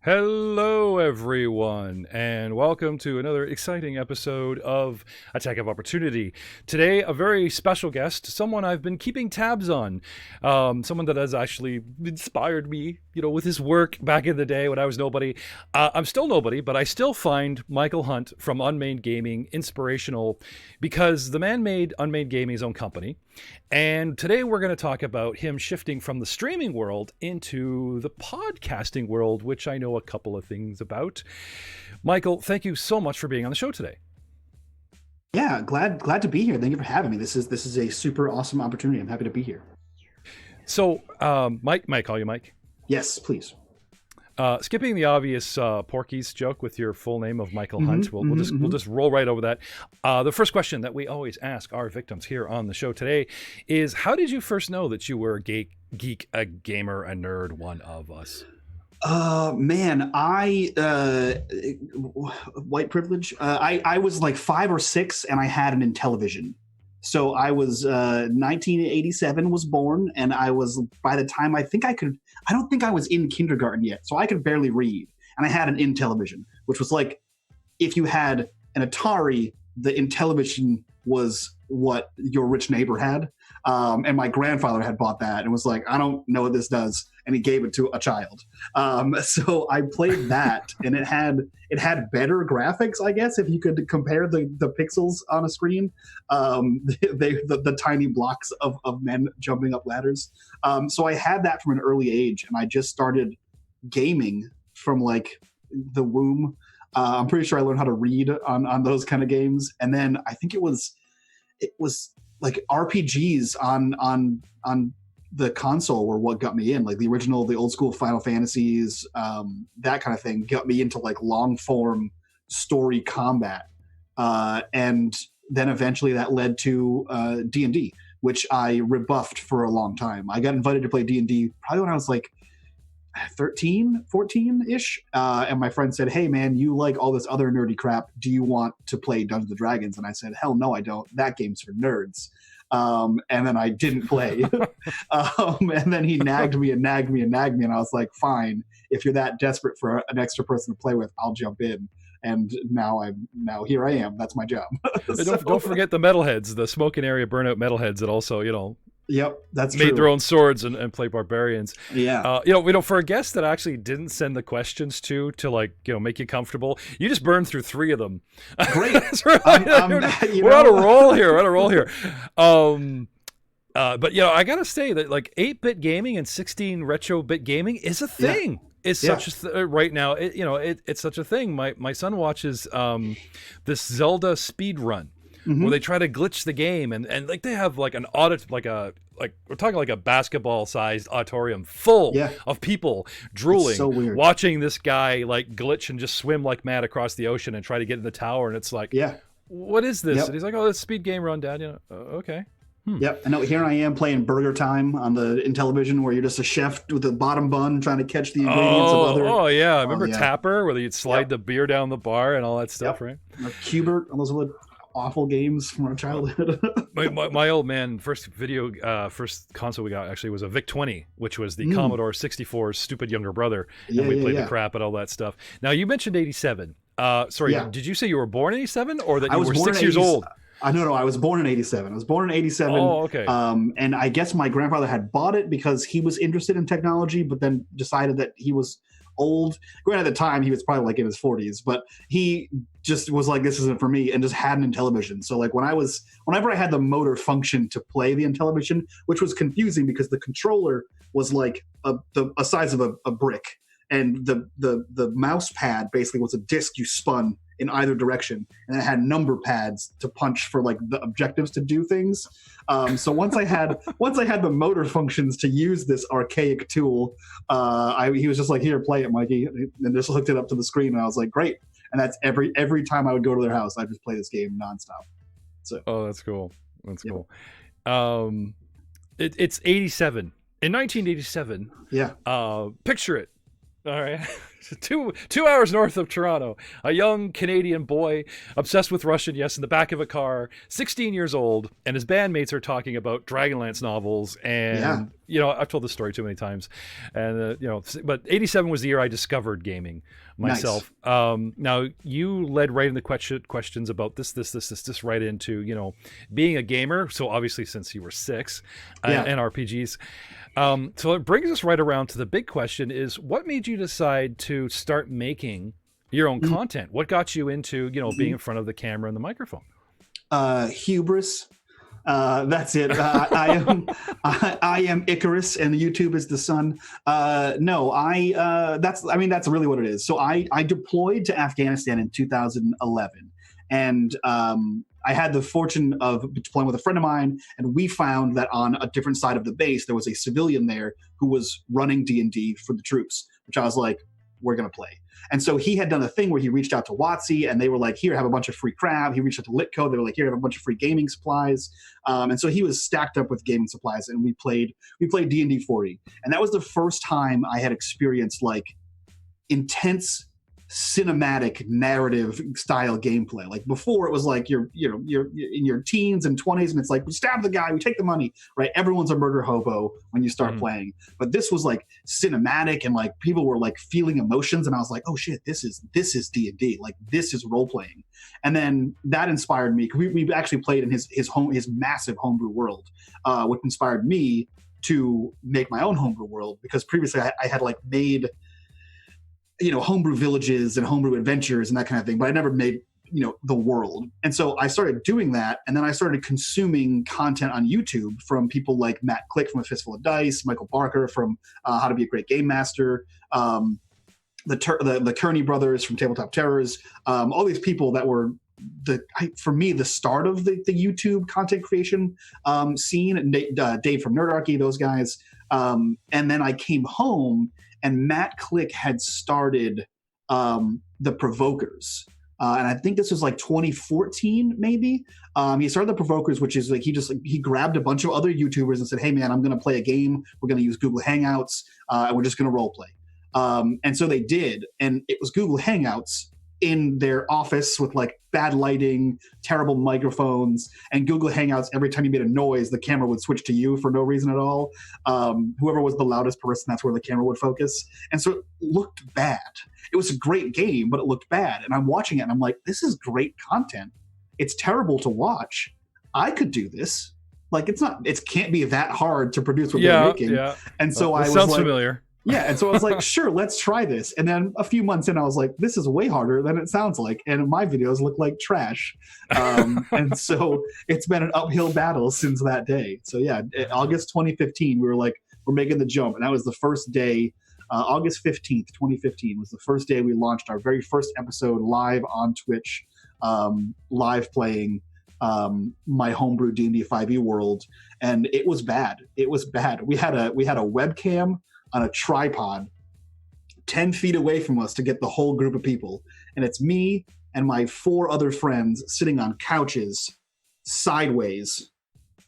Hello, everyone, and welcome to another exciting episode of Attack of Opportunity. Today, a very special guest, someone I've been keeping tabs on, someone that has actually inspired me, with his work back in the day when I was nobody. I'm still nobody, but I still find Micheal Hunt from Unmade Gaming inspirational because the man made Unmade Gaming his own company. And today we're going to talk about him shifting from the streaming world into the podcasting world, which I know a couple of things about. Micheal, thank you so much for being on the show today. Yeah, glad to be here. Thank you for having me. This is a super awesome opportunity. I'm happy to be here. So, Mike, call you Mike? Yes, please. Skipping the obvious Porky's joke with your full name of Micheal Hunt, we'll just roll right over that. The first question that we always ask our victims here on the show today is, how did you first know that you were a geek, a gamer, a nerd, one of us? Man, white privilege. I was like 5 or 6 and I had an Intellivision. So I was 1987 was born, and I was, by the time I don't think I was in kindergarten yet, so I could barely read. And I had an Intellivision, which was like, if you had an Atari, the Intellivision was what your rich neighbor had. And my grandfather had bought that and was like, I don't know what this does. And he gave it to a child. So I played that, and it had better graphics, I guess, if you could compare the pixels on a screen. The tiny blocks of men jumping up ladders. So I had that from an early age, and I just started gaming from like the womb. I'm pretty sure I learned how to read on those kind of games. And then I think it was like RPGs on the console were what got me in, like the old school Final Fantasies, that kind of thing got me into like long form story combat. And then eventually that led to D&D, which I rebuffed for a long time. I got invited to play D&D probably when I was like 13, 14-ish. And my friend said, hey man, you like all this other nerdy crap. Do you want to play Dungeons and Dragons? And I said, hell no, I don't. That game's for nerds. And then I didn't play. And then he nagged me. And I was like, fine, if you're that desperate for an extra person to play with, I'll jump in. And now here I am. That's my job. Don't forget the metalheads, the smoking area burnout metalheads that also, Yep, that's made true. their own swords and play barbarians. Yeah. For a guest that actually didn't send the questions to make you comfortable, you just burned through 3 of them. Great. We're on a roll here. But I gotta say that like 8-bit gaming and 16 retro-bit gaming is a thing. Yeah. It's such right now. It's such a thing. My son watches this Zelda speed run. Mm-hmm. Where they try to glitch the game and like they have like an audit, like we're talking like a basketball sized auditorium full of people drooling, so weird, watching this guy like glitch and just swim like mad across the ocean and try to get in the tower. And it's like, what is this? Yep. And he's like, oh, it's speed game run, Dad. Okay. Yep. I know. Here I am playing Burger Time on the Intellivision, where you're just a chef with a bottom bun trying to catch the ingredients of other. Oh yeah, remember Tapper, where you'd slide the beer down the bar and all that stuff, right? Or Cubert, all those little awful games from our childhood. my old man first console we got actually was a VIC-20, which was the Commodore 64's stupid younger brother, and we played the crap and all that stuff. Now you mentioned 87. Did you say you were born in 87 or that you were 6 years old? No, I was born in 87. I was born in 87. Oh, okay. And I guess my grandfather had bought it because he was interested in technology, but then decided that he was old. Granted, at the time, he was probably like in his 40s, but he just was like, this isn't for me, and just had an Intellivision. So like whenever I had the motor function to play the Intellivision, which was confusing because the controller was like a size of a brick, and the mouse pad basically was a disc you spun in either direction, and it had number pads to punch for like the objectives to do things. So once I had the motor functions to use this archaic tool, he was just like, here, play it, Mikey, and just hooked it up to the screen, and I was like, great. And that's every time I would go to their house, I'd just play this game nonstop. So that's cool. That's cool. It's 87. In 1987. Yeah. Picture it. All right. two hours north of Toronto, a young Canadian boy obsessed with Russian, yes, in the back of a car, 16 years old, and his bandmates are talking about Dragonlance novels. And, I've told this story too many times. And, but 87 was the year I discovered gaming myself. Nice. Now, you led right in the questions about this right into, being a gamer. So obviously since you were 6 and RPGs. So it brings us right around to the big question is what made you decide to start making your own content? What got you into, being in front of the camera and the microphone? Hubris. That's it. I am Icarus and YouTube is the sun. That's really what it is. So I deployed to Afghanistan in 2011 and, I had the fortune of deploying with a friend of mine, and we found that on a different side of the base, there was a civilian there who was running D&D for the troops, which I was like, we're going to play. And so he had done a thing where he reached out to WotC, and they were like, here, have a bunch of free crab. He reached out to Litco. They were like, here, have a bunch of free gaming supplies. And so he was stacked up with gaming supplies, and we played D&D 40. And that was the first time I had experienced like intense cinematic narrative style gameplay. Like before it was like you're in your teens and 20s and it's like we stab the guy, we take the money, right? Everyone's a murder hobo when you start playing. But this was like cinematic and like people were like feeling emotions and I was like, oh shit, this is D&D. Like this is role playing. And then that inspired me. We actually played in his massive homebrew world, which inspired me to make my own homebrew world because previously I had like made homebrew villages and homebrew adventures and that kind of thing, but I never made, the world. And so I started doing that. And then I started consuming content on YouTube from people like Matt Click from A Fistful of Dice, Michael Barker from How to Be a Great Game Master, the Kearney brothers from Tabletop Terrors, all these people that were for me, the start of the YouTube content creation scene, Dave from Nerdarchy, those guys. And then I came home and Matt Click had started the Provokers. And I think this was like 2014, maybe. He started the Provokers, which is like he grabbed a bunch of other YouTubers and said, hey, man, I'm going to play a game. We're going to use Google Hangouts, and we're just going to role play. And so they did. And it was Google Hangouts in their office with like bad lighting, terrible microphones, and Google Hangouts, every time you made a noise, the camera would switch to you for no reason at all. Whoever was the loudest person, that's where the camera would focus. And so it looked bad. It was a great game, but it looked bad. And I'm watching it and I'm like, this is great content. It's terrible to watch. I could do this. Like it can't be that hard to produce what they're making. Yeah. And so I was sounds like, familiar. Yeah, and so I was like, sure, let's try this. And then a few months in, I was like, this is way harder than it sounds like. And my videos look like trash. And so it's been an uphill battle since that day. So yeah, August 2015, we were like, we're making the jump. And that was the first day, August 15th, 2015 was the first day we launched our very first episode live on Twitch, live playing my homebrew D&D 5e world. And it was bad. It was bad. We had a webcam on a tripod 10 feet away from us to get the whole group of people. And it's me and my 4 other friends sitting on couches sideways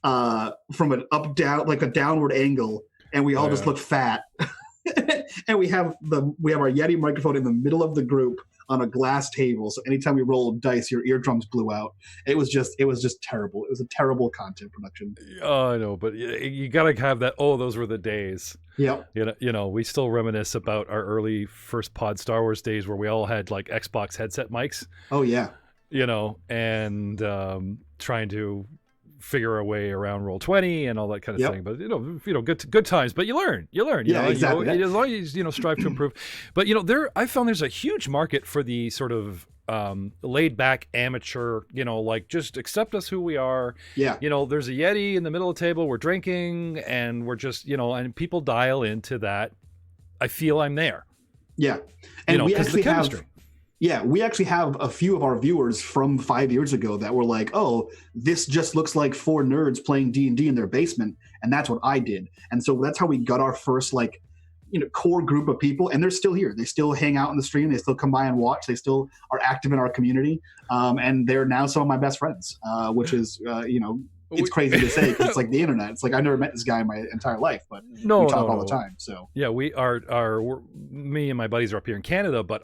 from an up-down, like a downward angle. And we all just look fat. And we have our Yeti microphone in the middle of the group on a glass table. So anytime we rolled dice, your eardrums blew out. It was just terrible. It was a terrible content production. Oh, I know, but you gotta have that. Oh, those were the days. Yep. We still reminisce about our early first pod Star Wars days where we all had like Xbox headset mics. Oh yeah. And trying to figure a way around Roll20 and all that kind of thing. But good times. But you learn. Yeah, exactly. As long as you strive to improve. But I found there's a huge market for the sort of laid back amateur. Like just accept us who we are. Yeah. There's a Yeti in the middle of the table. We're drinking and we're just and people dial into that. I feel I'm there. Yeah, and we actually have. Yeah, we actually have a few of our viewers from 5 years ago that were like, oh, this just looks like 4 nerds playing D&D in their basement. And that's what I did. And so that's how we got our first core group of people. And they're still here. They still hang out on the stream. They still come by and watch. They still are active in our community. And they're now some of my best friends, which is, it's crazy to say because it's like the internet. It's like I never met this guy in my entire life, but we talk all the time. So yeah, me and my buddies are up here in Canada, but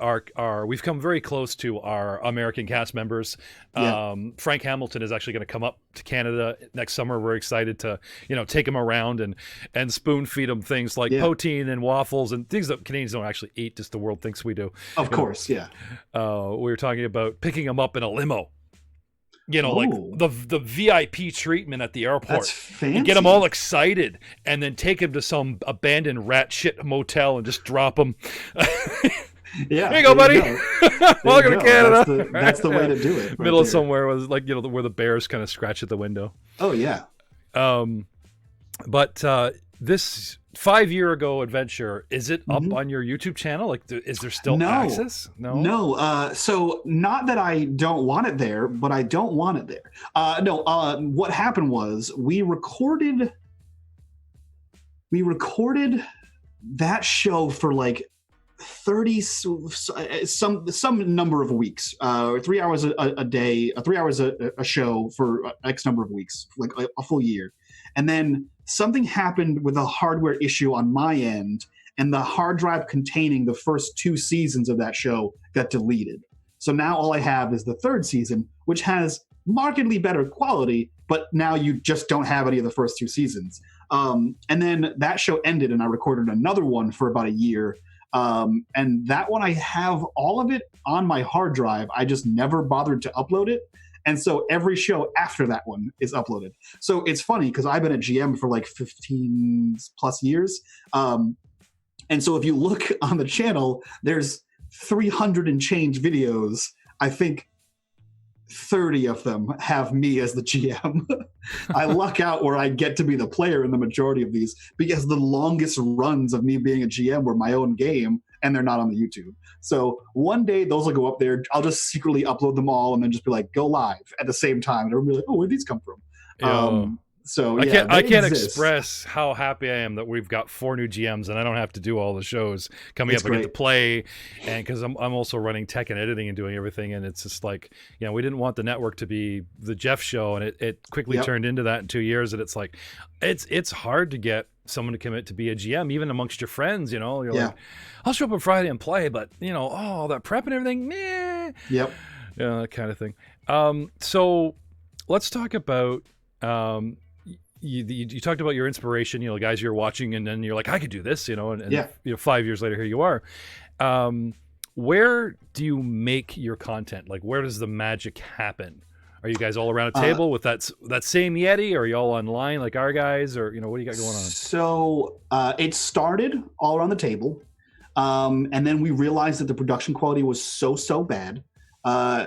we've come very close to our American cast members. Frank Hamilton is actually going to come up to Canada next summer. We're excited to take him around and spoon feed him things like poutine and waffles and things that Canadians don't actually eat, just the world thinks we do. Of course, we were talking about picking him up in a limo. Like the VIP treatment at the airport. That's fancy. And get them all excited, and then take them to some abandoned rat shit motel and just drop them. Yeah, here you go, buddy. Welcome to Canada. That's the way to do it. Middle of somewhere was like where the bears kind of scratch at the window. Oh yeah. But this 5-year ago adventure, is it up on your YouTube channel? Like, is there still access? No. So not that I don't want it there, but I don't want it there. What happened was we recorded that show for like 30 some number of weeks, 3 hours a day, 3 hours a show for X number of weeks, like a full year. And then something happened with a hardware issue on my end, and the hard drive containing the first 2 seasons of that show got deleted. So now all I have is the 3rd season, which has markedly better quality, but now you just don't have any of the first 2 seasons. And then that show ended, and I recorded another one for about a year. And that one, I have all of it on my hard drive. I just never bothered to upload it. And so every show after that one is uploaded. So it's funny because I've been a GM for like 15 plus years. And so if you look on the channel, there's 300 and change videos. I think 30 of them have me as the GM. I luck out where I get to be the player in the majority of these because the longest runs of me being a GM were my own game, and they're not on the YouTube. So one day those will go up there. I'll just secretly upload them all and then just be like, go live at the same time. And everybody will be like, oh, where'd these come from? So I can't express how happy I am that we've got 4 new GMs and I don't have to do all the shows coming up. I get to play, and because I'm also running tech and editing and doing everything, and it's just like, we didn't want the network to be the Jeff show, and it quickly turned into that in 2 years. And it's like it's hard to get someone to commit to be a GM, even amongst your friends. You're like, I'll show up on Friday and play, but all that prep and everything, meh. Yep. That kind of thing. So let's talk about. You talked about your inspiration, guys you're watching, and then you're like, I could do this, and 5 years later, here you are. Where do you make your content? Like, where does the magic happen? Are you guys all around a table with that same Yeti, or are you all online like our guys, or what do you got going on? So it started all around the table, and then we realized that the production quality was so bad,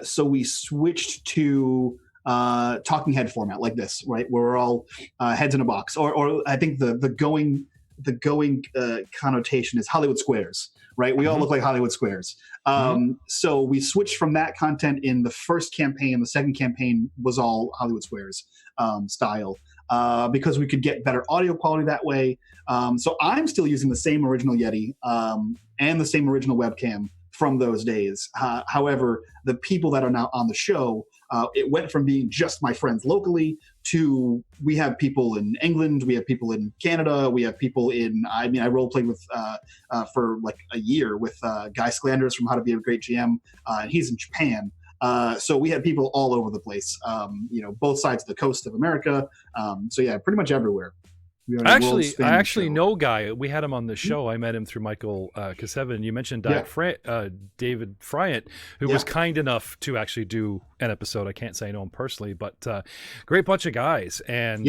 so we switched to talking head format like this, right? Where we're all heads in a box, or I think the going connotation is Hollywood squares, right? We all look like Hollywood squares. So we switched from that content in the first campaign. The second campaign was all Hollywood squares style because we could get better audio quality that way. So I'm still using the same original Yeti and the same original webcam from those days. However, the people that are now on the show, it went from being just my friends locally to we have people in England, we have people in Canada, we have people I role played with for like a year with Guy Sklanders from How to Be a Great GM, and he's in Japan. So we had people all over the place, both sides of the coast of America. So yeah, pretty much everywhere. I actually know Guy. We had him on the show. I met him through Michael Kasevin. You mentioned David Friant, who was kind enough to actually do an episode. I can't say I know him personally, but great bunch of guys. And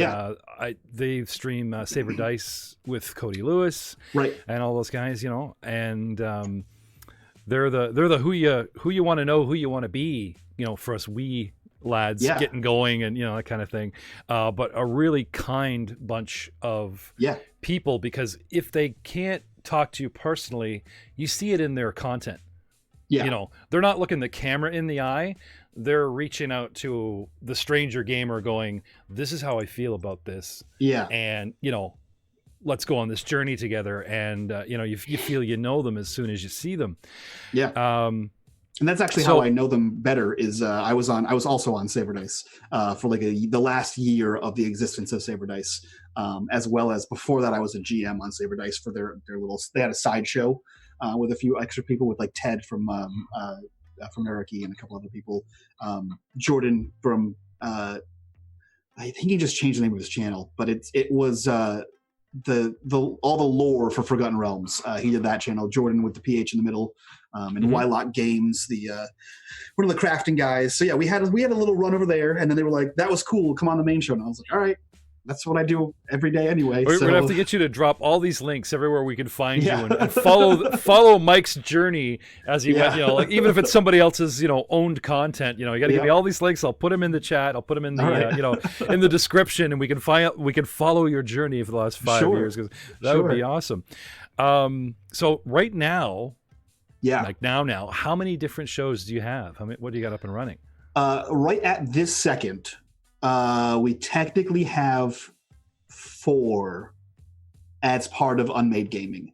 they stream Sabre Dice with Cody Lewis, right, and all those guys, and they're the who you want to know, who you want to be, for us lads getting going and that kind of thing, but a really kind bunch of people, because if they can't talk to you personally, you see it in their content. They're not looking the camera in the eye, they're reaching out to the stranger gamer going, this is how I feel about this, and let's go on this journey together. And you feel them as soon as you see them. And that's actually how I know them better. Is I was also on Sabre Dice for like the last year of the existence of Sabre Dice, as well as before that I was a GM on Sabre Dice for their little. They had a sideshow with a few extra people, with like Ted from Eriki and a couple other people, Jordan from. I think he just changed the name of his channel, but it was the all the lore for Forgotten Realms. He did that channel. Jordan with the PH in the middle, and Wylock Games, the one of the crafting guys. So yeah, we had a little run over there, and then they were like, "That was cool. Come on the main show." And I was like, "All right." That's what I do every day anyway. We're gonna have to get you to drop all these links everywhere we can find you, and follow Mike's journey as he went. Like even if it's somebody else's owned content, you got to give me all these links. I'll put them in the chat. I'll put them in the in the description, and we can follow your journey for the last 5 years, because that would be awesome. So right now, like now, how many different shows do you have? What do you got up and running? Right at this second. We technically have 4 as part of Unmade Gaming.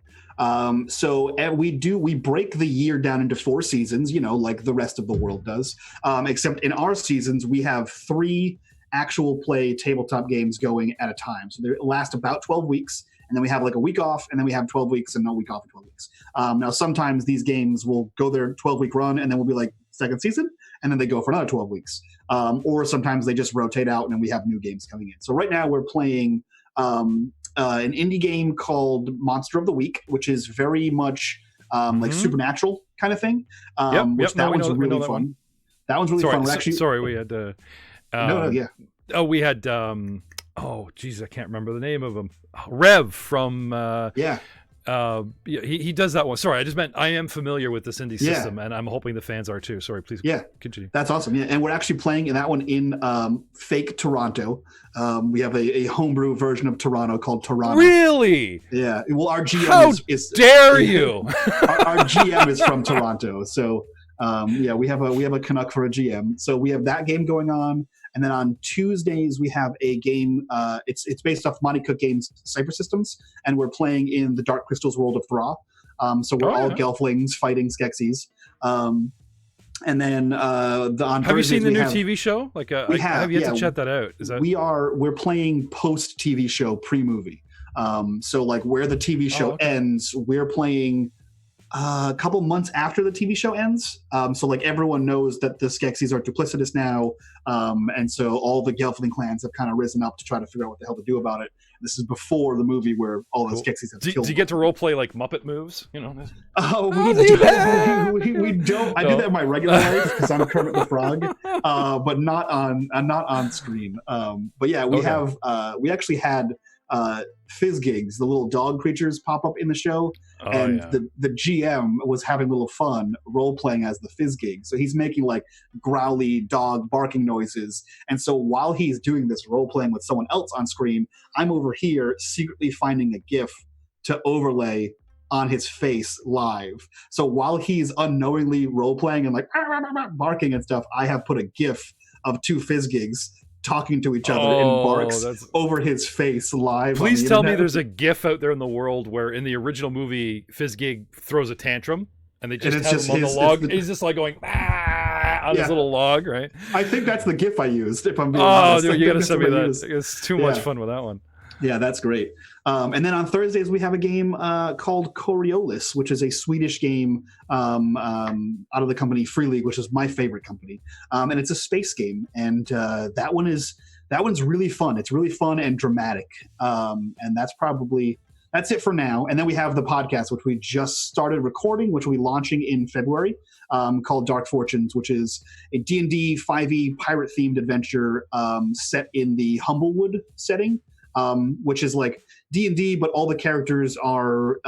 So we break the year down into 4 seasons, like the rest of the world does. Except in our seasons, we have 3 actual play tabletop games going at a time. So they last about 12 weeks, and then we have like a week off, and then we have 12 weeks and no week off for 12 weeks. Now, sometimes these games will go their 12-week run, and then we'll be like, second season, and then they go for another 12 weeks. Or sometimes they just rotate out, and then we have new games coming in. So right now we're playing an indie game called Monster of the Week, which is very much like Supernatural kind of thing. That one's really fun. That one's really fun. Sorry, we had we had I can't remember the name of him. Rev from he does that one. Sorry, I just meant I am familiar with this indie system, and I'm hoping the fans are too. Sorry, please continue. That's awesome. Yeah, and we're actually playing in that one in fake Toronto. We have a homebrew version of Toronto called Toronto. Really? Yeah. Well, our GM is dare you? our GM is from Toronto, so we have a Canuck for a GM. So we have that game going on. And then on Tuesdays, we have a game. It's based off Monty Cook Games Cyber Systems, and we're playing in the Dark Crystals world of Thra. So we're all Gelflings fighting Skeksis. And then on have you seen the new TV show? I have yet to check that out. We're playing post TV show pre-movie. So like where the TV show ends, we're playing a couple months after the TV show ends. So like everyone knows that the Skeksis are duplicitous now. And so all the Gelfling clans have kind of risen up to try to figure out what the hell to do about it. This is before the movie where all the Skeksis have killed. Do you get to role play like Muppet moves? We don't. I do that in my regular life because I'm Kermit the Frog, but not on screen. But yeah, we actually had Fizzgigs, the little dog creatures, pop up in the show, the GM was having a little fun role playing as the Fizzgig. So he's making like growly dog barking noises, and so while he's doing this role playing with someone else on screen, I'm over here secretly finding a GIF to overlay on his face live. So while he's unknowingly role playing and like barking and stuff, I have put a GIF of 2 Fizzgigs talking to each other in barks over his face live. Please tell me there's a GIF out there in the world where in the original movie Fizzgig throws a tantrum and they just have him on the log. He's just like going on his little log, right? I think that's the GIF I used. If I'm being honest, dude, you gotta send me that. It's too much fun with that one. Yeah, that's great. And then on Thursdays, we have a game called Coriolis, which is a Swedish game out of the company Free League, which is my favorite company. And it's a space game. And that one's really fun. It's really fun and dramatic. And that's it for now. And then we have the podcast, which we just started recording, which will be launching in February, called Dark Fortunes, which is a D&D 5e pirate-themed adventure set in the Humblewood setting. Which is like D&D, but all the characters are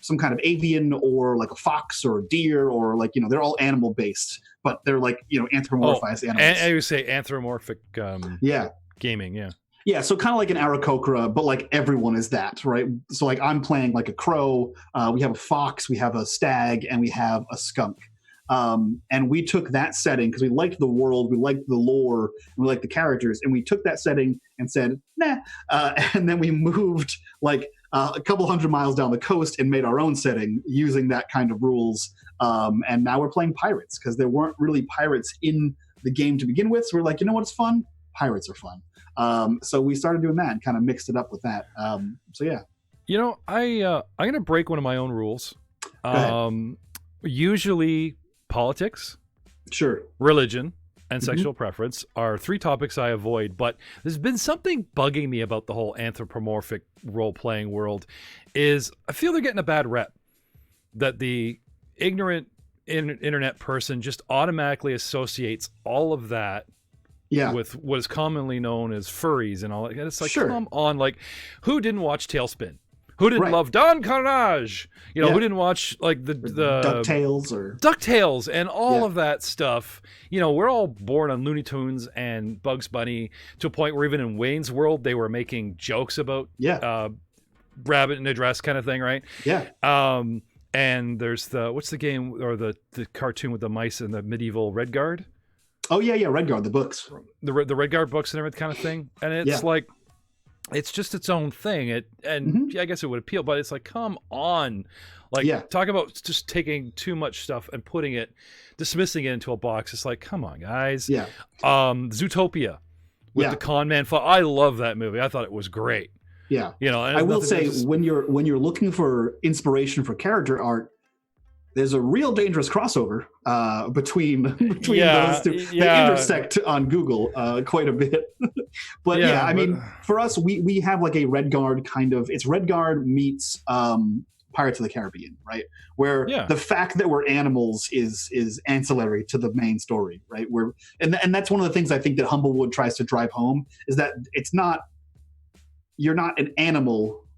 some kind of avian or like a fox or a deer or like, they're all animal based, but they're like, anthropomorphized animals. And you say anthropomorphic gaming, Yeah, so kind of like an Aarakocra, but like everyone is that, right? So like I'm playing like a crow, we have a fox, we have a stag, and we have a skunk. And we took that setting because we liked the world, we liked the lore, and we liked the characters, and we took that setting and said, nah. And then we moved like a couple hundred miles down the coast and made our own setting using that kind of rules. And now we're playing pirates because there weren't really pirates in the game to begin with. So we're like, you know what's fun? Pirates are fun. So we started doing that and kind of mixed it up with that. So yeah. You know, I'm going to break one of my own rules. Usually politics, sure, religion, and sexual preference are 3 topics I avoid, but there's been something bugging me about the whole anthropomorphic role-playing world is I feel they're getting a bad rep, that the ignorant internet person just automatically associates all of that with what is commonly known as furries and all that. And it's like, come on, like, who didn't watch Tailspin? Who didn't love Don Carnage? You know, who didn't watch like the DuckTales and all of that stuff? You know, we're all born on Looney Tunes and Bugs Bunny to a point where even in Wayne's World they were making jokes about rabbit in a dress kind of thing, right? Yeah. And there's what's the game or the cartoon with the mice and the medieval Redguard? Oh yeah, Redguard, the books, the Redguard books and everything kind of thing, and it's like. It's just its own thing. I guess it would appeal, but it's like, come on. Like, talk about just taking too much stuff and dismissing it into a box. It's like, come on, guys. Yeah. Zootopia with the con man. I love that movie. I thought it was great. Yeah. You know, I will say when you're looking for inspiration for character art, there's a real dangerous crossover between those two. They intersect on Google quite a bit. But I mean, for us, we have like a Redguard kind of. It's Redguard meets Pirates of the Caribbean, right? Where the fact that we're animals is ancillary to the main story, right? And that's one of the things I think that Humblewood tries to drive home is that you're not an animal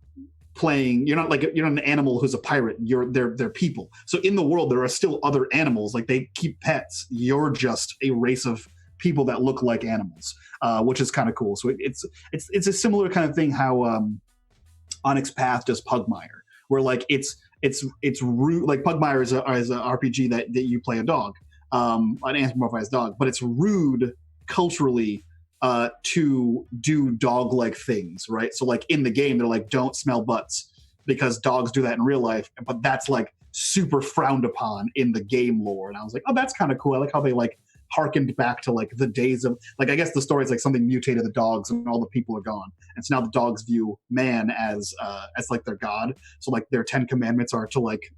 playing. You're not an animal who's a pirate. They're people. So in the world there are still other animals. Like they keep pets. You're just a race of people that look like animals, which is kind of cool. So it's a similar kind of thing how Onyx Path does Pugmire, where like it's rude. Like Pugmire is a RPG that you play a dog, an anthropomorphized dog, but it's rude culturally to do dog-like things, right? So like in the game, they're like, don't smell butts because dogs do that in real life, but that's like super frowned upon in the game lore. And I was like, oh, that's kind of cool. I like how they like harkened back to like the days of like, I guess the story is like something mutated the dogs and all the people are gone. And so now the dogs view man as like their god. So like their 10 commandments are to like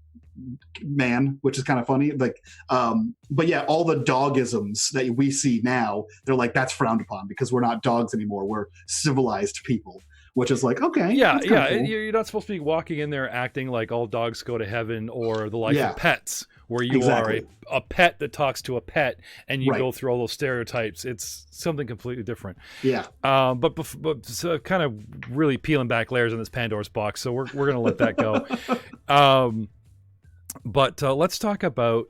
man, which is kind of funny. Like, but yeah, all the dogisms that we see now, they're like, that's frowned upon because we're not dogs anymore. We're civilized people, which is like, okay. Yeah. Cool. You're not supposed to be walking in there acting like all dogs go to heaven or the life of pets, where you are a pet that talks to a pet and you go through all those stereotypes. It's something completely different. Yeah. But so kind of really peeling back layers in this Pandora's box. So we're going to let that go. But let's talk about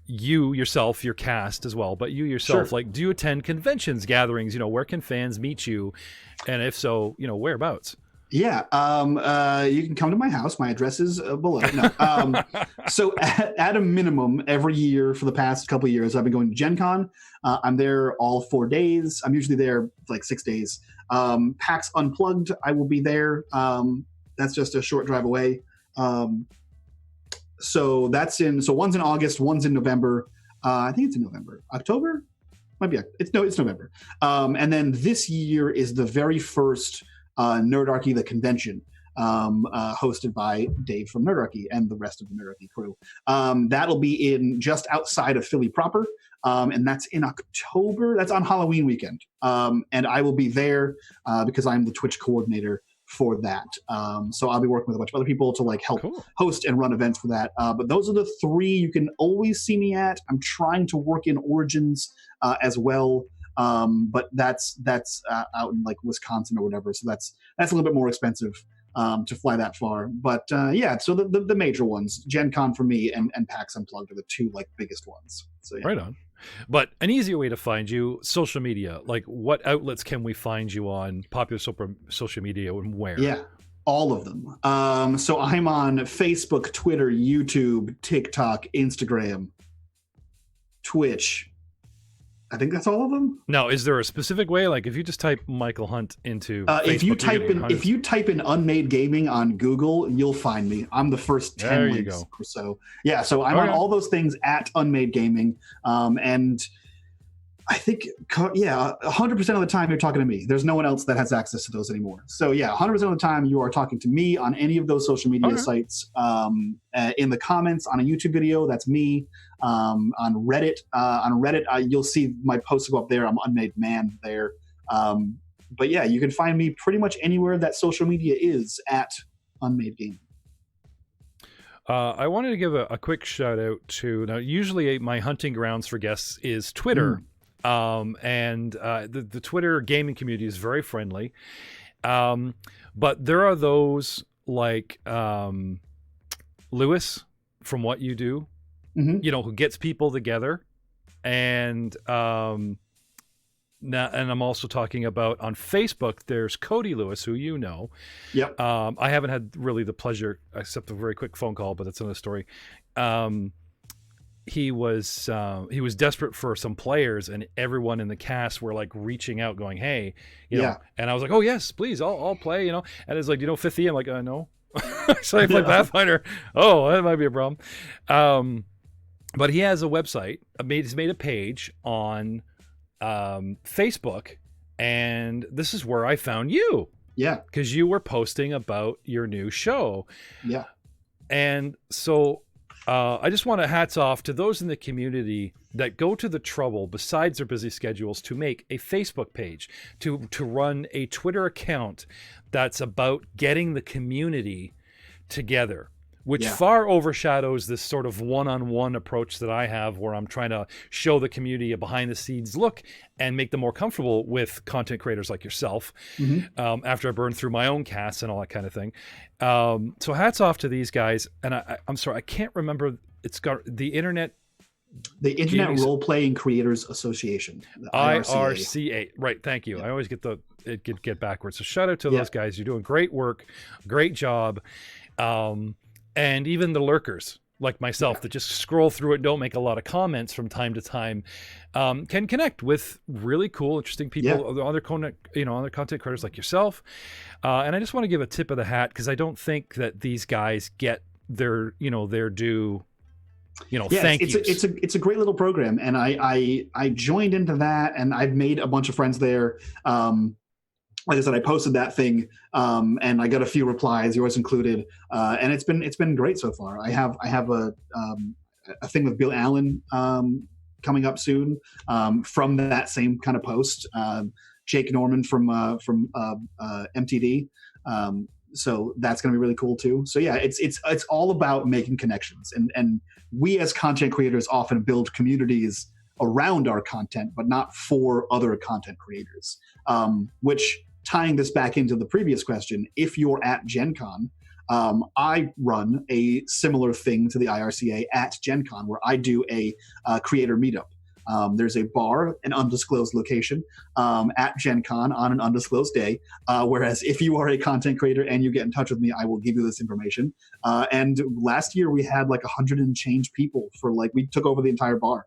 you yourself, your cast as well. But you yourself, like, do you attend conventions, gatherings? You know, where can fans meet you? And if so, you know, whereabouts? Yeah, you can come to my house. My address is below. No. So at a minimum, every year for the past couple of years, I've been going to Gen Con. I'm there all 4 days. I'm usually there like 6 days. PAX Unplugged, I will be there. That's just a short drive away. So one's in August, one's in November. I think it's in November. October? Might be. It's November. And then this year is the very first Nerdarchy, the convention, hosted by Dave from Nerdarchy and the rest of the Nerdarchy crew. That'll be in just outside of Philly proper. And that's in October. That's on Halloween weekend. And I will be there because I'm the Twitch coordinator for that. So I'll be working with a bunch of other people to like help host and run events for that. But those are the 3 you can always see me at. I'm trying to work in Origins as well. But that's out in like Wisconsin or whatever. So that's a little bit more expensive to fly that far. But yeah, so the major ones, Gen Con for me and PAX Unplugged are the 2 like biggest ones. So yeah. Right on. But an easier way to find you, social media, like what outlets can we find you on, popular social media, and where? Yeah, all of them. So I'm on Facebook, Twitter, YouTube, TikTok, Instagram, Twitch. I think that's all of them. Now, is there a specific way? Like, if you just type Micheal Hunt into Facebook, if you type in Unmade Gaming on Google, you'll find me. I'm the first 10 links or so. Yeah, so I'm on all those things at Unmade Gaming, and I think 100% of the time you're talking to me. There's no one else that has access to those anymore. So yeah, 100% of the time you are talking to me on any of those social media sites. In the comments on a YouTube video, that's me. On Reddit, you'll see my posts go up there. I'm Unmade Man there. But yeah, you can find me pretty much anywhere that social media is at Unmade Gaming. I wanted to give a quick shout out to, now usually my hunting grounds for guests is Twitter. And the Twitter gaming community is very friendly. But there are those like Lewis from What You Do, who gets people together. And now, and I'm also talking about on Facebook, there's Cody Lewis, who you know. Yep. I haven't had really the pleasure, except a very quick phone call, but that's another story. He was desperate for some players, and everyone in the cast were like reaching out, going, "Hey, you know." And I was like, "Oh yes, please, I'll play," And it's like, 5th E. I'm like, "No." So I play Pathfinder. Oh, that might be a problem. But he has a website. He's made a page on Facebook, and this is where I found you. Yeah, because you were posting about your new show. Yeah, and so. I just want to hats off to those in the community that go to the trouble, besides their busy schedules, to make a Facebook page, to run a Twitter account that's about getting the community together, which far overshadows this sort of one-on-one approach that I have, where I'm trying to show the community a behind-the-scenes look and make them more comfortable with content creators like yourself, after I burn through my own casts and all that kind of thing. So hats off to these guys. And I'm sorry, I can't remember. It's got the Internet Role Playing Creators Association, the IRCA. Right, thank you. I always get backwards. So shout out to those guys. You're doing great work, great job. And even the lurkers like myself that just scroll through it, don't make a lot of comments from time to time, can connect with really cool, interesting people, other content creators like yourself. And I just want to give a tip of the hat, because I don't think that these guys get their due. Thank you. It's a great little program, and I joined into that, and I've made a bunch of friends there. Like I said, I posted that thing, and I got a few replies, yours included, and it's been great so far. I have a thing with Bill Allen coming up soon from that same kind of post. Jake Norman from MTD. So that's going to be really cool too. So yeah, it's all about making connections, and we as content creators often build communities around our content, but not for other content creators. Which, tying this back into the previous question, if you're at Gen Con, I run a similar thing to the IRCA at Gen Con, where I do a creator meetup. There's a bar, an undisclosed location, at Gen Con on an undisclosed day. Whereas if you are a content creator and you get in touch with me, I will give you this information. And last year we had like 100 and change people we took over the entire bar.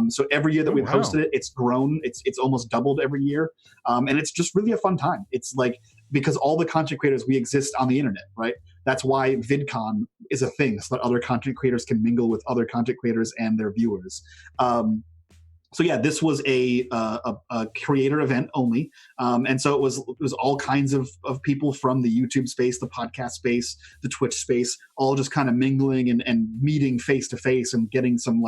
So every year that we've hosted it, it's grown. It's almost doubled every year. And it's just really a fun time. It's like, because all the content creators, we exist on the internet, right? That's why VidCon is a thing, so that other content creators can mingle with other content creators and their viewers. So yeah, this was a creator event only, and so it was all kinds of people from the YouTube space, the podcast space, the Twitch space, all just kind of mingling and meeting face to face and getting some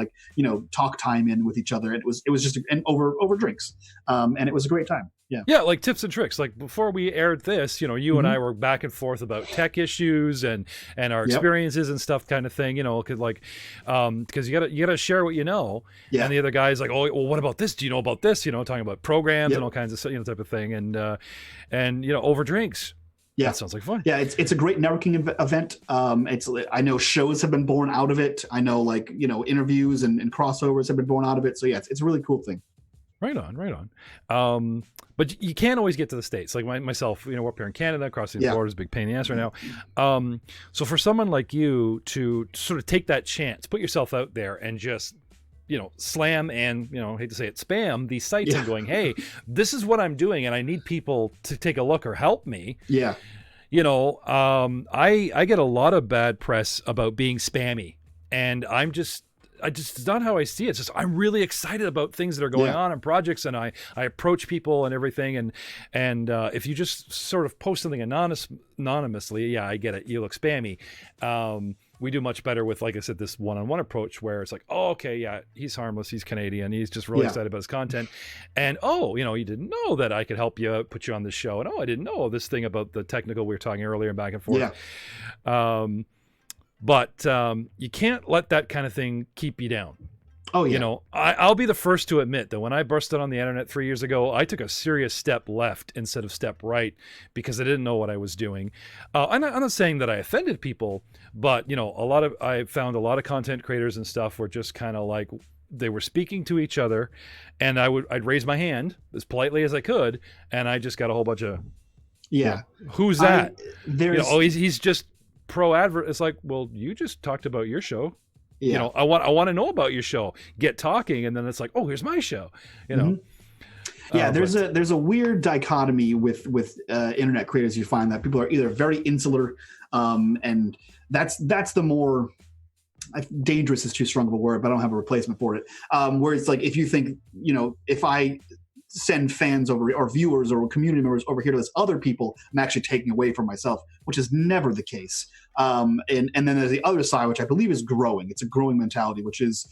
talk time in with each other. It was just over drinks, and it was a great time. Yeah, like tips and tricks. Like before we aired this, you and I were back and forth about tech issues and our experiences and stuff, kind of thing. Because you gotta share what you know. Yeah. And the other guy's like, oh, well, what about this? Do you know about this? Talking about programs and all kinds of type of thing. And over drinks. Yeah, that sounds like fun. Yeah, it's a great networking event. I know shows have been born out of it. I know interviews and crossovers have been born out of it. So yeah, it's a really cool thing. Right on. But you can't always get to the States. Like myself, we're up here in Canada, crossing the border is a big pain in the ass right now. So for someone like you to sort of take that chance, put yourself out there and just, slam and, hate to say it, spam these sites and going, hey, this is what I'm doing and I need people to take a look or help me. Yeah. I get a lot of bad press about being spammy, and it's not how I see it. It's just, I'm really excited about things that are going on in projects, and I approach people and everything. And if you just sort of post something anonymously, yeah, I get it. You look spammy. We do much better with, like I said, this one-on-one approach where it's like, oh, okay, yeah, he's harmless. He's Canadian. He's just really excited about his content. And, you didn't know that I could help you out, put you on this show. And, I didn't know this thing about the technical we were talking earlier and back and forth. Yeah. But you can't let that kind of thing keep you down. Oh, yeah. I'll be the first to admit that when I busted on the internet 3 years ago, I took a serious step left instead of step right because I didn't know what I was doing. I'm not saying that I offended people, but, I found a lot of content creators and stuff were just kind of like, they were speaking to each other, and I'd raise my hand as politely as I could, and I just got a whole bunch of, who's that? He's just pro advert. It's like, well, you just talked about your show. Yeah. I want to know about your show. Get talking, and then it's like, oh, here's my show. Yeah, there's a weird dichotomy with internet creators. You find that people are either very insular, and that's the more dangerous is too strong of a word, but I don't have a replacement for it. Where it's like, if you think, if I send fans over or viewers or community members over here to this other people, I'm actually taking away from myself, which is never the case. And then there's the other side, which I believe is growing. It's a growing mentality, which is,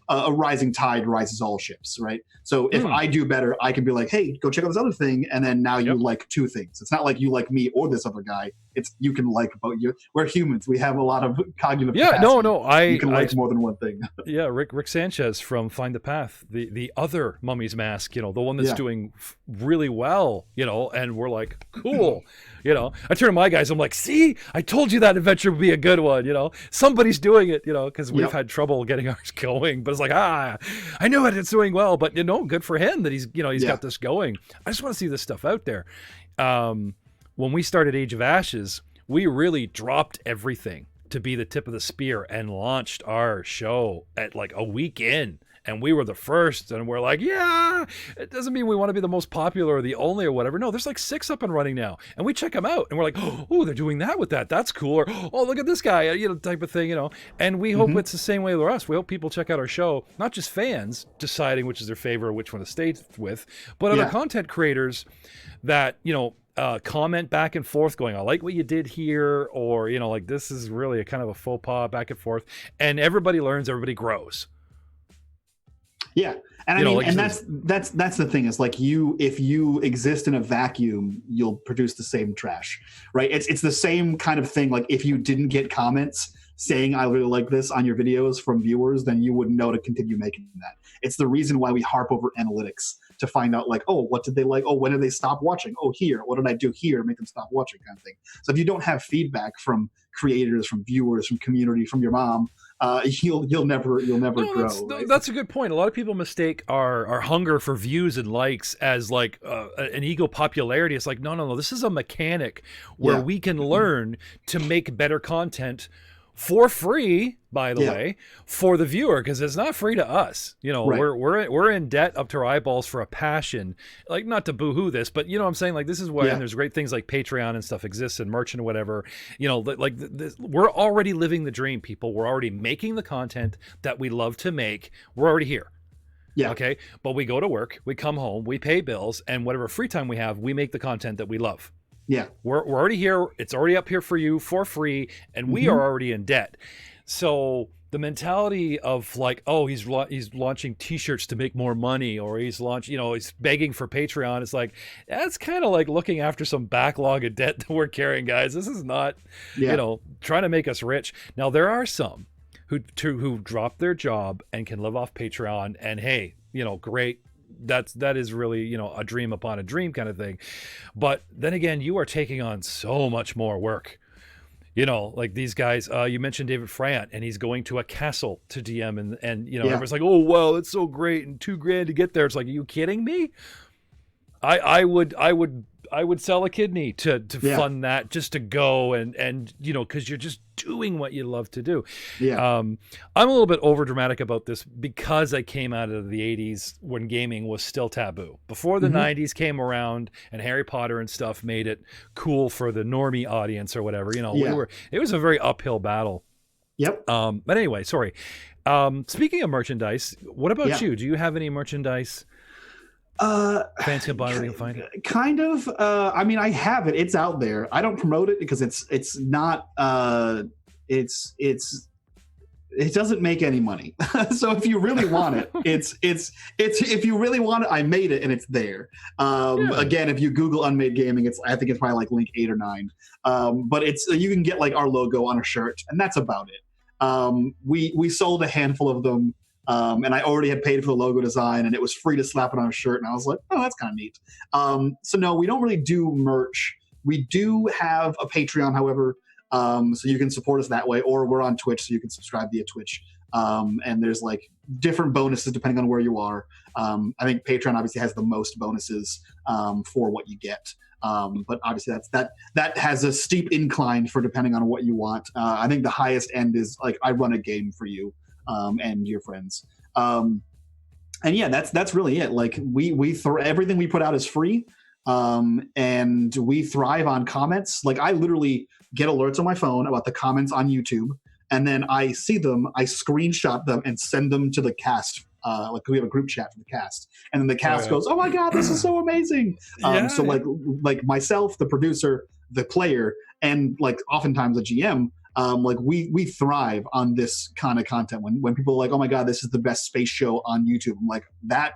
a rising tide rises all ships, right? So if I do better, I can be like, hey, go check out this other thing. And then now you like two things. It's not like you like me or this other guy. It's you can like both. We're humans. We have a lot of cognitive capacity. You can like more than one thing. Yeah, Rick Sanchez from Find the Path, the other Mummy's Mask, the one that's doing really well, and we're like, cool. I turn to my guys, I'm like, see, I told you that adventure would be a good one, somebody's doing it, because we've had trouble getting ours going, but it's like, I knew it, it's doing well, but good for him that he's got this going. I just want to see this stuff out there. When we started Age of Ashes, we really dropped everything to be the tip of the spear and launched our show at like a week in. And we were the first, and we're like, yeah, it doesn't mean we want to be the most popular or the only or whatever. No, there's like 6 up and running now. And we check them out, and we're like, oh, they're doing that with that. That's cool. Or, oh, look at this guy, type of thing, And we hope it's the same way with us. We hope people check out our show, not just fans deciding which is their favorite or which one to stay with, but other content creators that, comment back and forth going, I like what you did here, or, like this is really a kind of a faux pas back and forth. And everybody learns, everybody grows. Yeah. And I mean, and that's the thing is like if you exist in a vacuum, you'll produce the same trash, right? It's the same kind of thing. Like if you didn't get comments saying, I really like this on your videos from viewers, then you wouldn't know to continue making that. It's the reason why we harp over analytics to find out like, oh, what did they like? Oh, when did they stop watching? Oh, here, what did I do here to make them stop watching kind of thing. So if you don't have feedback from creators, from viewers, from community, from your mom, you'll never grow. That's a good point. A lot of people mistake our hunger for views and likes as like an ego popularity. It's like, no. This is a mechanic where we can learn to make better content for free, by the way, for the viewer, because it's not free to us. We're in debt up to our eyeballs for a passion. Like, not to boo-hoo this, but you know what I'm saying? Like, this is why and there's great things like Patreon and stuff exists and merch and whatever. We're already living the dream, people. We're already making the content that we love to make. We're already here. Yeah. Okay. But we go to work, we come home, we pay bills, and whatever free time we have, we make the content that we love. Yeah. We're already here. It's already up here for you for free. And we are already in debt. So the mentality of like, oh, he's launching t-shirts to make more money, or he's he's begging for Patreon. It's like, that's kind of like looking after some backlog of debt that we're carrying, guys. This is not, trying to make us rich. Now, there are some who drop their job and can live off Patreon, and hey, great. That is really, a dream upon a dream kind of thing. But then again, you are taking on so much more work. Like these guys, you mentioned David Frant, and he's going to a castle to DM, and everyone's like, oh, wow, it's so great, and $2,000 to get there. It's like, are you kidding me? I would I would sell a kidney to Yeah. fund that, just to go and because you're just doing what you love to do. Yeah. I'm a little bit over dramatic about this because I came out of the 80s when gaming was still taboo. Before the 90s came around and Harry Potter and stuff made it cool for the normie audience or whatever, it was a very uphill battle. Yep. But anyway, sorry. Speaking of merchandise, what about you? Do you have any merchandise? Fans can buy where they can find it. Kind of. I mean, I have it. It's out there. I don't promote it because it's not. It doesn't make any money. So if you really want it, it's if you really want it, I made it and it's there. Again, if you Google Unmade Gaming, I think it's probably like link 8 or 9. But you can get like our logo on a shirt, and that's about it. We sold a handful of them. And I already had paid for the logo design, and it was free to slap it on a shirt. And I was like, oh, that's kind of neat. So no, we don't really do merch. We do have a Patreon, however, so you can support us that way, or we're on Twitch, so you can subscribe via Twitch. And there's like different bonuses depending on where you are. I think Patreon obviously has the most bonuses for what you get. But obviously that has a steep incline for depending on what you want. I think the highest end is like, I run a game for you. And your friends. And yeah, that's really it. Like everything we put out is free. And we thrive on comments. Like I literally get alerts on my phone about the comments on YouTube. And then I see them, I screenshot them and send them to the cast. Like we have a group chat for the cast, and then the cast goes, "Oh my God, this is so amazing!" So like myself, the producer, the player, and like oftentimes a GM, like we thrive on this kind of content. When people are like, "Oh my God, this is the best space show on YouTube," I'm like, that.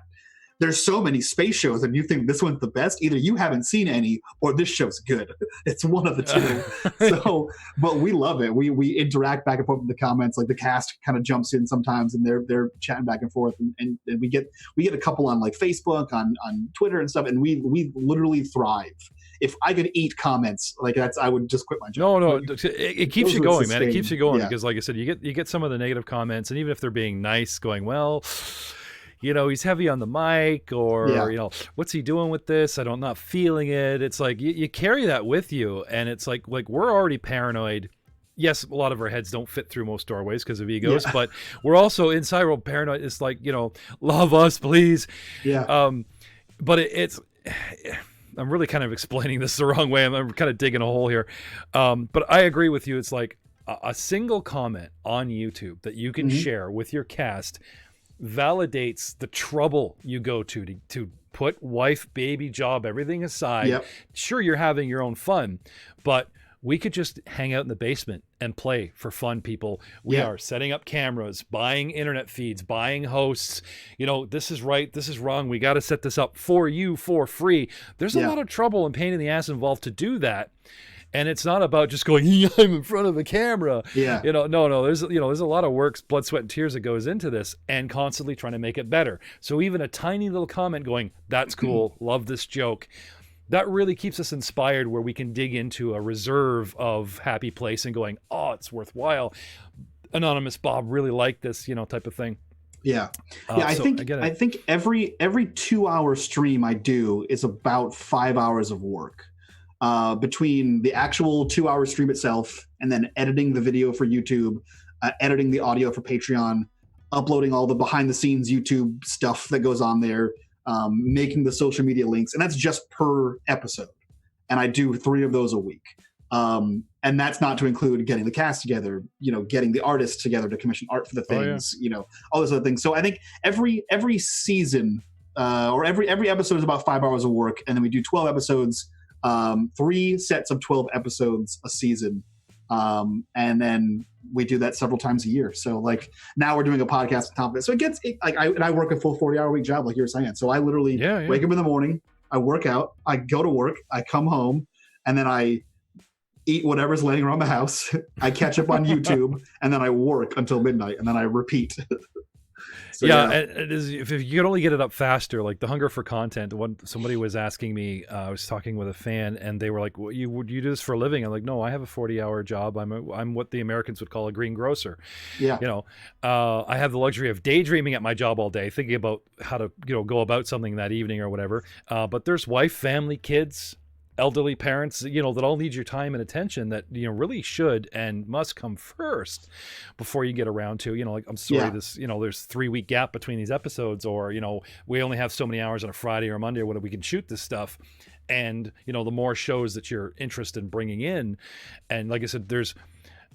There's so many space shows, and you think this one's the best. Either you haven't seen any, or this show's good. It's one of the two. So, but we love it. We interact back and forth in the comments. Like the cast kind of jumps in sometimes, and they're chatting back and forth, and we get a couple on like Facebook, on Twitter and stuff, and we literally thrive. If I could eat comments like that, I would just quit my job. No, like, it keeps you going, man. It keeps you going because, like I said, you get some of the negative comments, and even if they're being nice, going, well, he's heavy on the mic, or what's he doing with this? I'm not feeling it. It's like you carry that with you, and it's like we're already paranoid. Yes, a lot of our heads don't fit through most doorways because of egos, but we're also inside we're paranoid. It's like, love us, please. Yeah. But it's. I'm really kind of explaining this the wrong way. I'm kind of digging a hole here. But I agree with you. It's like a single comment on YouTube that you can share with your cast validates the trouble you go to put wife, baby, job, everything aside. Yep. Sure, you're having your own fun, but we could just hang out in the basement and play for fun, people. We are setting up cameras, buying internet feeds, buying hosts. This is right, this is wrong. We got to set this up for you for free. There's a lot of trouble and pain in the ass involved to do that. And it's not about just going, I'm in front of a camera. Yeah. No. There's a lot of work, blood, sweat, and tears that goes into this, and constantly trying to make it better. So even a tiny little comment going, that's cool, love this joke, that really keeps us inspired, where we can dig into a reserve of happy place and going, oh, it's worthwhile. Anonymous Bob really liked this, type of thing. Yeah. I think every 2-hour stream I do is about 5 hours of work. Between the actual 2-hour stream itself and then editing the video for YouTube, editing the audio for Patreon, uploading all the behind the scenes YouTube stuff that goes on there, making the social media links. And that's just per episode. And I do 3 of those a week. And that's not to include getting the cast together, getting the artists together to commission art for the things, all those other things. So I think every season or every episode is about 5 hours of work. And then we do 12 episodes. 3 sets of 12 episodes a season. And then we do that several times a year. So like now we're doing a podcast on top of it. So I work a full 40-hour week job, like you were saying. So I literally wake up in the morning, I work out, I go to work, I come home, and then I eat whatever's laying around the house. I catch up on YouTube, and then I work until midnight, and then I repeat. So, it is, if you could only get it up faster, like the hunger for content. Somebody was asking me, I was talking with a fan, and they were like, "Would you do this for a living?" I'm like, "No, I have a 40-hour job. I'm what the Americans would call a greengrocer." Yeah, I have the luxury of daydreaming at my job all day, thinking about how to go about something that evening or whatever. But there's wife, family, kids. elderly parents, that all need your time and attention, that really should and must come first before you get around to, like, I'm sorry, this, there's 3-week gap between these episodes, or we only have so many hours on a Friday or a Monday or whether we can shoot this stuff. And the more shows that you're interested in bringing in, and like I said, there's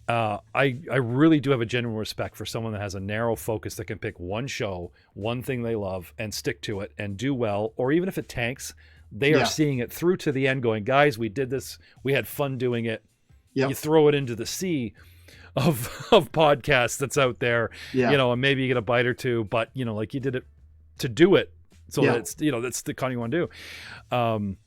I really do have a genuine respect for someone that has a narrow focus, that can pick one show, one thing they love, and stick to it and do well. Or even if it tanks, they are seeing it through to the end, going, guys, we did this, we had fun doing it. Yep. You throw it into the sea of podcasts that's out there, and maybe you get a bite or two, but like, you did it to do it, so that's that's the kind you want to do.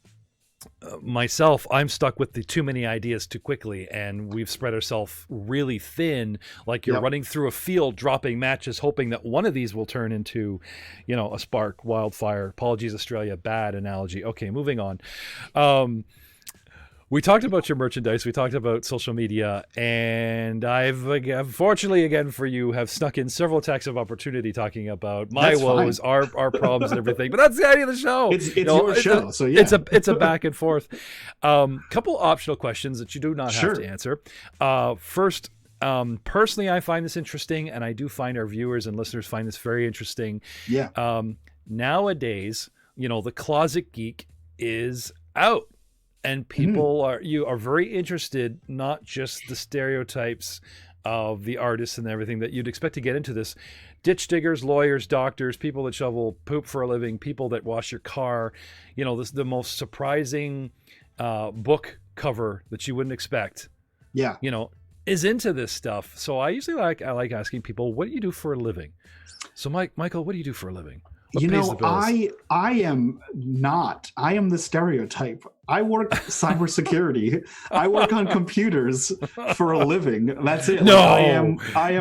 Myself, I'm stuck with the too many ideas too quickly, and we've spread ourselves really thin, like you're running through a field dropping matches, hoping that one of these will turn into a spark, wildfire. Apologies, Australia, bad analogy. Okay, moving on. We talked about your merchandise, we talked about social media, and I've, unfortunately, again for you, have snuck in several attacks of opportunity talking about my woes, our problems and everything. But that's the idea of the show. It's your show, so yeah. It's a back and forth. Couple optional questions that you do not have to answer. First, personally, I find this interesting, and I do find our viewers and listeners find this very interesting. Yeah. Nowadays, the Closet Geek is out. And people are very interested, not just the stereotypes of the artists and everything that you'd expect to get into this. Ditch diggers, lawyers, doctors, people that shovel poop for a living, people that wash your car. This the most surprising book cover that you wouldn't expect. Yeah. Is into this stuff. So I usually like asking people, what do you do for a living? So Michael, what do you do for a living? I am the stereotype. I work cybersecurity. I work on computers for a living. That's it. No, I am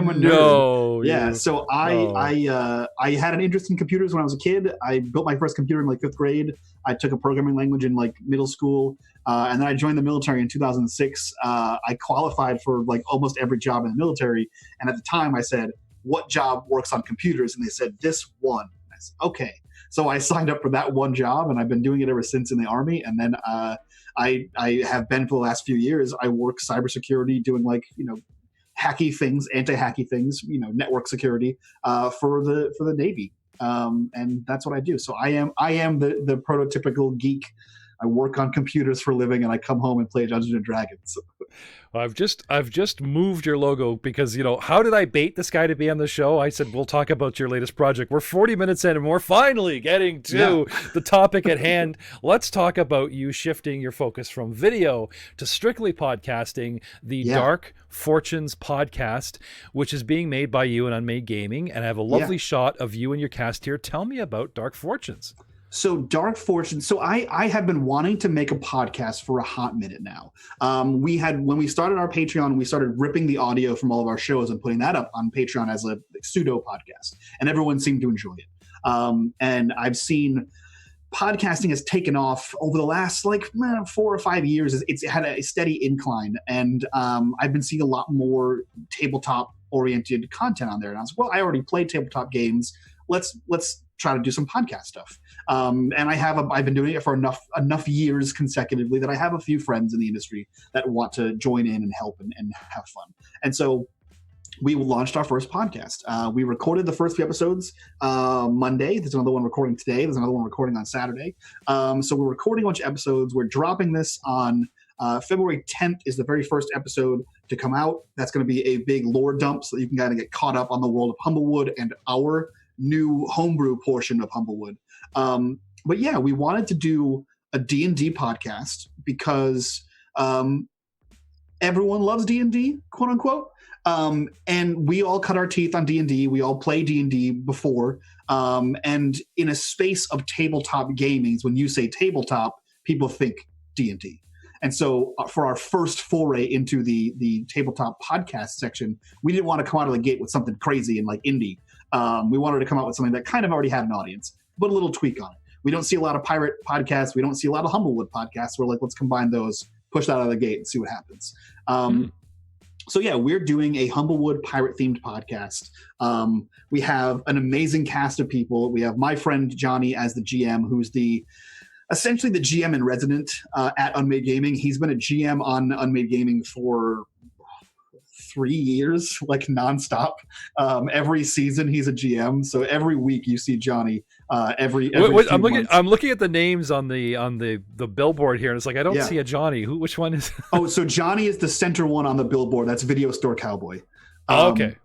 a nerd. No, yeah. So I had an interest in computers when I was a kid. I built my first computer in like 5th grade. I took a programming language in like middle school. And then I joined the military in 2006. I qualified for like almost every job in the military. And at the time I said, what job works on computers? And they said, this one. Okay, so I signed up for that one job, and I've been doing it ever since in the Army. And then I have been for the last few years. I work cybersecurity, doing like hacky things, anti-hacky things, network security for the Navy, and that's what I do. So I am the prototypical geek. I work on computers for a living, and I come home and play Dungeons and Dragons. Well, I've just moved your logo because, how did I bait this guy to be on the show? I said, we'll talk about your latest project. We're 40 minutes in, and we're finally getting to the topic at hand. Let's talk about you shifting your focus from video to strictly podcasting, the Dark Fortunes podcast, which is being made by you and Unmade Gaming. And I have a lovely shot of you and your cast here. Tell me about Dark Fortunes. So Dark Fortune. So I have been wanting to make a podcast for a hot minute now. When we started our Patreon, we started ripping the audio from all of our shows and putting that up on Patreon as a pseudo podcast, and everyone seemed to enjoy it. And I've seen podcasting has taken off over the last 4 or 5 years. It's had a steady incline, and I've been seeing a lot more tabletop oriented content on there. And I was like, well, I already played tabletop games. Let's try to do some podcast stuff. And I've been doing it for enough years consecutively that I have a few friends in the industry that want to join in and help and have fun. And so we launched our first podcast. We recorded the first few episodes Monday. There's another one recording today. There's another one recording on Saturday. So we're recording a bunch of episodes. We're dropping this on February 10th is the very first episode to come out. That's going to be a big lore dump so that you can kind of get caught up on the world of Humblewood and our new homebrew portion of Humblewood. But yeah, we wanted to do a D&D podcast because everyone loves D&D, quote unquote. And we all cut our teeth on D&D. We all play D&D before. And in a space of tabletop gaming, when you say tabletop, people think D&D. And so for our first foray into the tabletop podcast section, we didn't want to come out of the gate with something crazy and like indie. We wanted to come out with something that kind of already had an audience, but a little tweak on it. We don't see a lot of pirate podcasts. We don't see a lot of Humblewood podcasts. We're like, let's combine those, push that out of the gate and see what happens. So yeah, we're doing a Humblewood pirate-themed podcast. We have an amazing cast of people. We have my friend Johnny as the GM, who's the essentially the GM in resident at Unmade Gaming. He's been a GM on Unmade Gaming for 3 years, like nonstop. Every season he's a GM, so every week you see Johnny. Every I'm looking at the names on the billboard here, and it's like I don't see a Johnny. Which one is? Oh, so Johnny is the center one on the billboard. That's Video Store Cowboy. Okay.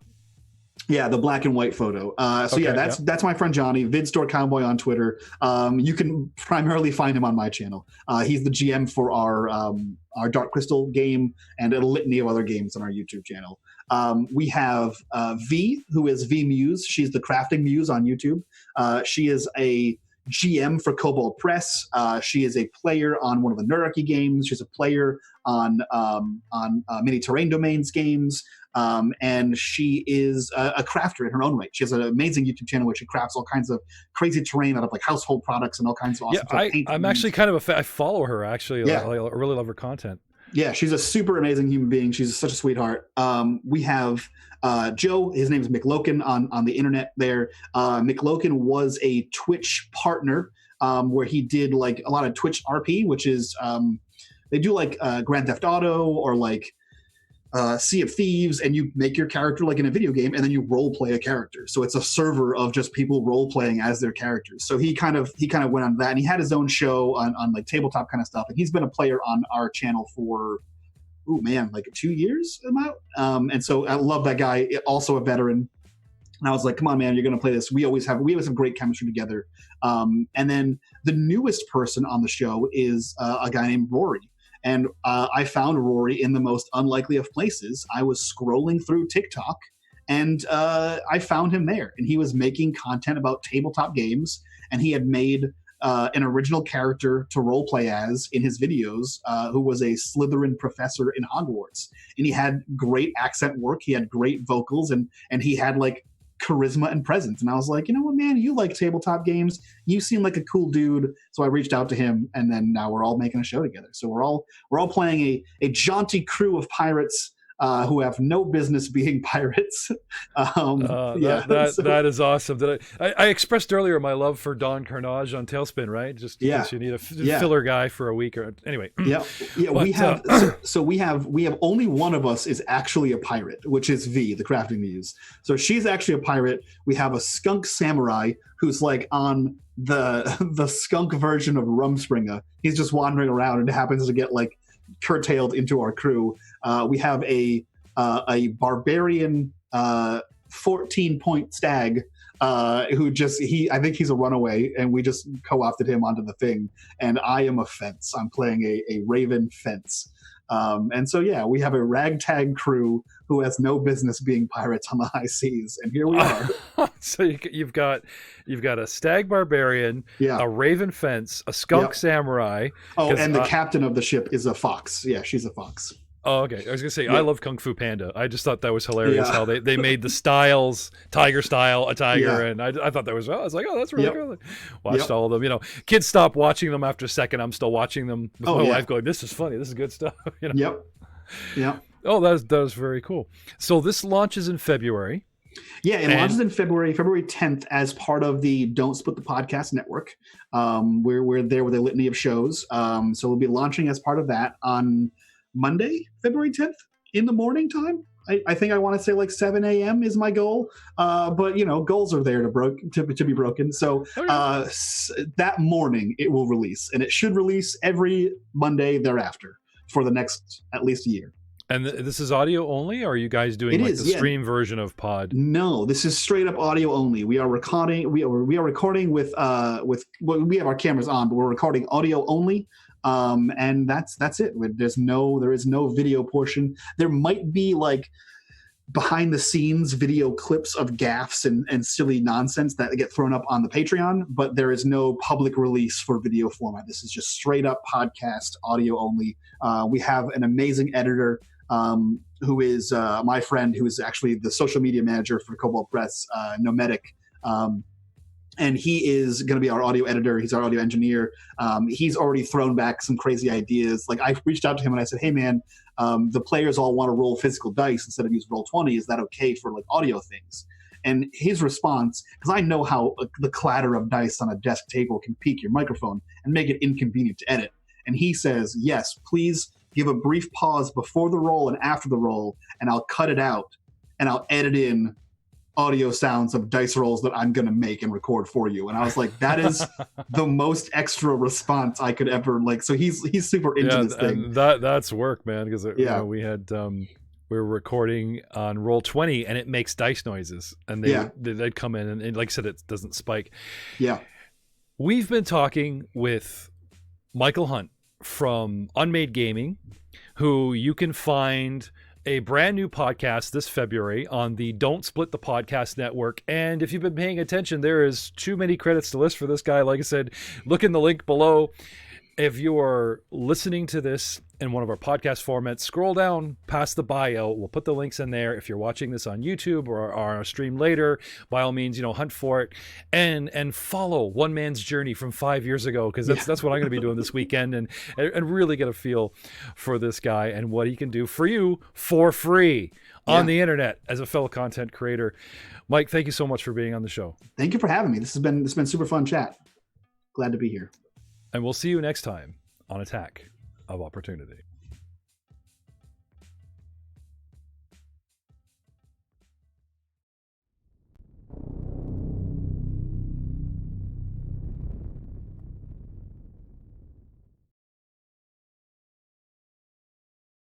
Yeah, the black and white photo. That's my friend Johnny, Vid Store Cowboy on Twitter. You can primarily find him on my channel. He's the GM for our Dark Crystal game and a litany of other games on our YouTube channel. We have V, who is V Muse. She's the crafting muse on YouTube. She is a GM for Cobalt Press. She is a player on one of the Nuraki games. She's a player on many Terrain Domains games. And she is a crafter in her own right. She has an amazing YouTube channel where she crafts all kinds of crazy terrain out of like household products and all kinds of awesome stuff. I'm actually kind of a fan. I follow her actually. I really love her content. Yeah, she's a super amazing human being. She's such a sweetheart. We have Joe. His name is Macleod on the internet there. Macleod was a Twitch partner where he did like a lot of Twitch RP, which is they do like Grand Theft Auto or like Sea of Thieves, and you make your character like in a video game, and then you role play a character. So it's a server of just people role playing as their characters. So he kind of went on that, and he had his own show on like tabletop kind of stuff. And he's been a player on our channel for like 2 years about. And so I love that guy, also a veteran. And I was like, come on, man, you're going to play this. We always have great chemistry together. And then the newest person on the show is a guy named Rory. And I found Rory in the most unlikely of places. I was scrolling through TikTok, and I found him there. And he was making content about tabletop games, and he had made an original character to roleplay as in his videos, who was a Slytherin professor in Hogwarts. And he had great accent work. He had great vocals, and he had like charisma and presence. And I was like, you know what, man, you like tabletop games. You seem like a cool dude. So I reached out to him, and then now we're all making a show together. So we're all playing a jaunty crew of pirates who have no business being pirates. That is awesome. I expressed earlier my love for Don Carnage on Tailspin, right? Just because you need a filler guy for a week, or anyway. Yeah. But, we have only one of us is actually a pirate, which is V, the crafting muse. So she's actually a pirate. We have a skunk samurai who's like on the skunk version of Rumspringa. He's just wandering around and happens to get like curtailed into our crew. We have a barbarian 14-point stag who I think he's a runaway, and we just co-opted him onto the thing. And I am a fence. I'm playing a raven fence. And so we have a ragtag crew who has no business being pirates on the high seas, and here we are. So you've got a stag barbarian, a raven fence, a skunk samurai. Oh, and the captain of the ship is a fox. Yeah, she's a fox. Oh, okay. I was gonna say I love Kung Fu Panda. I just thought that was hilarious how they made the styles, tiger style, a tiger, and I thought that was. I was like, oh, that's really cool. Watched all of them. You know, kids stopped watching them after a second. I'm still watching them with my wife, going, "This is funny. This is good stuff." You know? Yep. Oh, that was very cool. So this launches in February. Yeah, it launches in February 10th as part of the Don't Split the Podcast network. We're there with a litany of shows. So we'll be launching as part of that on Monday, February 10th in the morning time. I think I want to say like 7 a.m. is my goal. But, goals are there to be broken. So that morning it will release, and it should release every Monday thereafter for the next at least a year. And this is audio only, or are you guys doing the stream version of Pod? No, this is straight up audio only. We are recording. We are recording with we have our cameras on, but we're recording audio only. And that's it. There is no video portion. There might be like behind the scenes video clips of gaffes and silly nonsense that get thrown up on the Patreon, but there is no public release for video format. This is just straight up podcast audio only. We have an amazing editor who is my friend, who is actually the social media manager for Cobalt Press, Nomadic. And he is going to be our audio editor. He's our audio engineer. He's already thrown back some crazy ideas. Like, I reached out to him and I said, hey, man, the players all want to roll physical dice instead of use Roll20. Is that okay for like audio things? And his response, because I know how the clatter of dice on a desk table can peak your microphone and make it inconvenient to edit. And he says, yes, please give a brief pause before the roll and after the roll, and I'll cut it out and I'll edit in audio sounds of dice rolls that I'm going to make and record for you. And I was like, that is the most extra response I could ever like. So he's super into this thing. And that's work, man. Because we had, we were recording on Roll20 and it makes dice noises and they'd come in and like I said, it doesn't spike. Yeah. We've been talking with Micheal Hunt from Unmade Gaming, who you can find a brand new podcast this February on the Don't Split the Podcast Network. And if you've been paying attention, there is too many credits to list for this guy. Like I said, look in the link below. If you are listening to this in one of our podcast formats, scroll down past the bio. We'll put the links in there. If you're watching this on YouTube or our stream later, by all means, hunt for it and follow one man's journey from 5 years ago, because that's what I'm going to be doing this weekend and really get a feel for this guy and what he can do for you for free on the internet as a fellow content creator. Mike, thank you so much for being on the show. Thank you for having me. This has been super fun chat. Glad to be here. And we'll see you next time on Attack of Opportunity.